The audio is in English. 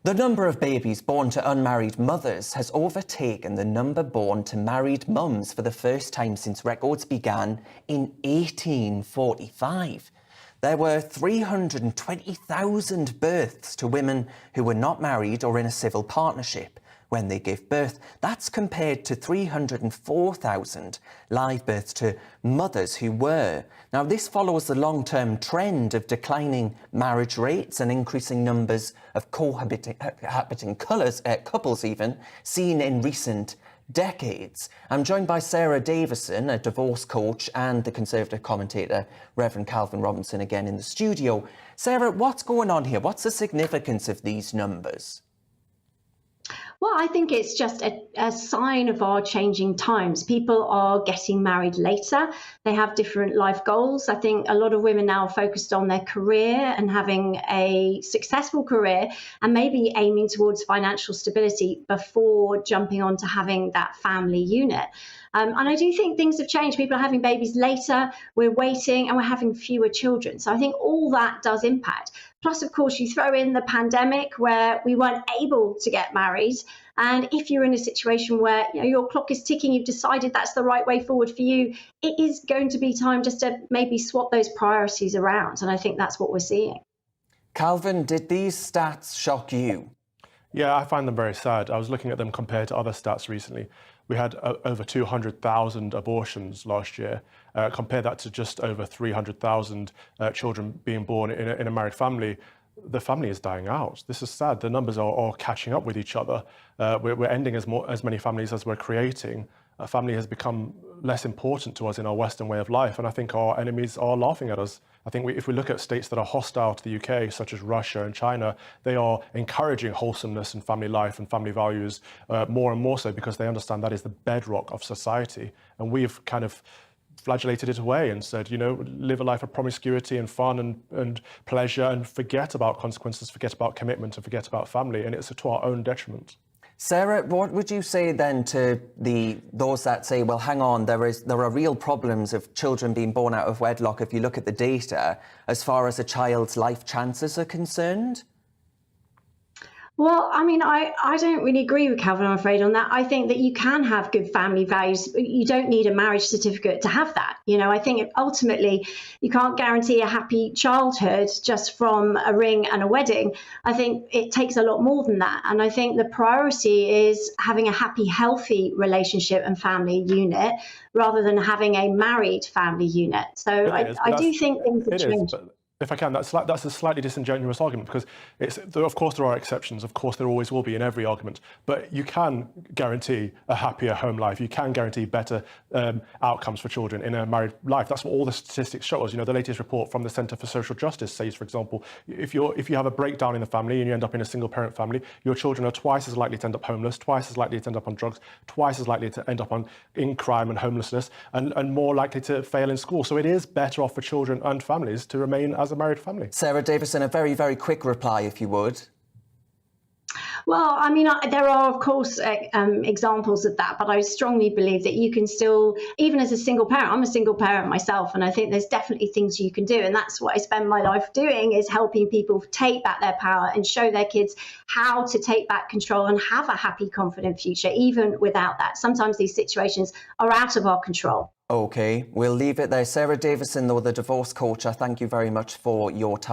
The number of babies born to unmarried mothers has overtaken the number born to married mums for the first time since records began in 1845. There were 320,000 births to women who were not married or in a civil partnership when they gave birth. That's compared to 304,000 live births to mothers who were. Now, this follows the long-term trend of declining marriage rates and increasing numbers of cohabiting couples even, seen in recent decades. I'm joined by Sara, Davison, a divorce coach, and the Conservative commentator, Reverend Calvin Robinson, again in the studio. Sara, what's going on here? What's the significance of these numbers? Well, I think it's just a sign of our changing times. People are getting married later. They have different life goals. I think a lot of women now are focused on their career and having a successful career and maybe aiming towards financial stability before jumping on to having that family unit. And I do think things have changed. People are having babies later, we're waiting, and we're having fewer children. So I think all that does impact. Plus, of course, you throw in the pandemic where we weren't able to get married. And if you're in a situation where your clock is ticking, you've decided that's the right way forward for you, it is going to be time just to maybe swap those priorities around. And I think that's what we're seeing. Calvin, did these stats shock you? Yeah, I find them very sad. I was looking at them compared to other stats recently. We had over 200,000 abortions last year. Compare that to just over 300,000 children being born in a married family. The family is dying out. This is sad. The numbers are catching up with each other. We're ending as many families as we're creating. A family has become less important to us in our Western way of life, and I think our enemies are laughing at us. I think if we look at states that are hostile to the UK, such as Russia and China, they are encouraging wholesomeness and family life and family values more and more so because they understand that is the bedrock of society. And we've kind of flagellated it away and said, live a life of promiscuity and fun and pleasure and forget about consequences, forget about commitment and forget about family. And it's to our own detriment. Sara, what would you say then to those that say, well, hang on, there are real problems of children being born out of wedlock if you look at the data as far as a child's life chances are concerned? Well, I mean, I don't really agree with Calvin, I'm afraid, on that. I think that you can have good family values. You don't need a marriage certificate to have that. I think ultimately you can't guarantee a happy childhood just from a ring and a wedding. I think it takes a lot more than that. And I think the priority is having a happy, healthy relationship and family unit rather than having a married family unit. So I do think things have changed. If I can, that's a slightly disingenuous argument because of course there are exceptions, of course there always will be in every argument, but you can guarantee a happier home life, you can guarantee better outcomes for children in a married life. That's what all the statistics show us. The latest report from the Centre for Social Justice says, for example, if you have a breakdown in the family and you end up in a single parent family, your children are twice as likely to end up homeless, twice as likely to end up on drugs, twice as likely to end up in crime and homelessness, and more likely to fail in school. So it is better off for children and families to remain as a married family. Sara Davison, a very, very quick reply, if you would. Well, I mean, there are, of course, examples of that, but I strongly believe that you can still, even as a single parent, I'm a single parent myself, and I think there's definitely things you can do. And that's what I spend my life doing, is helping people take back their power and show their kids how to take back control and have a happy, confident future, even without that. Sometimes these situations are out of our control. OK, we'll leave it there. Sara Davison, though, the divorce coach, I thank you very much for your time.